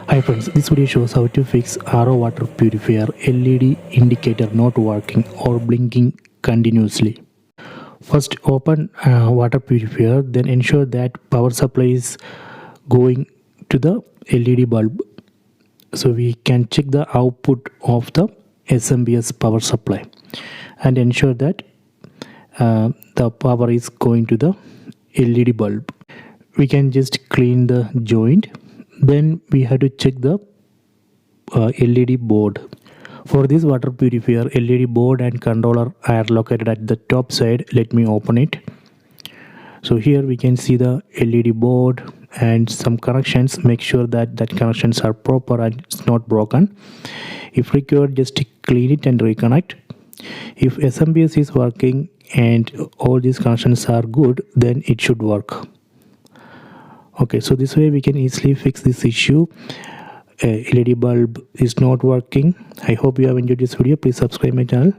Hi friends, this video shows how to fix RO water purifier LED indicator not working or blinking continuously. First open water purifier, then ensure that power supply is going to the LED bulb. So we can check the output of the SMPS power supply and ensure that the power is going to the LED bulb. We can just clean the joint. Then we have to check the LED board. For this water purifier, LED board and controller are located at the top side. Let me open it. So here we can see the LED board and some connections. Make sure that connections are proper and it's not broken. If required, just clean it and reconnect. If SMPS is working and all these connections are good, then it should work. Okay, so this way we can easily fix this issue. LED bulb is not working. I hope you have enjoyed this video. Please subscribe my channel.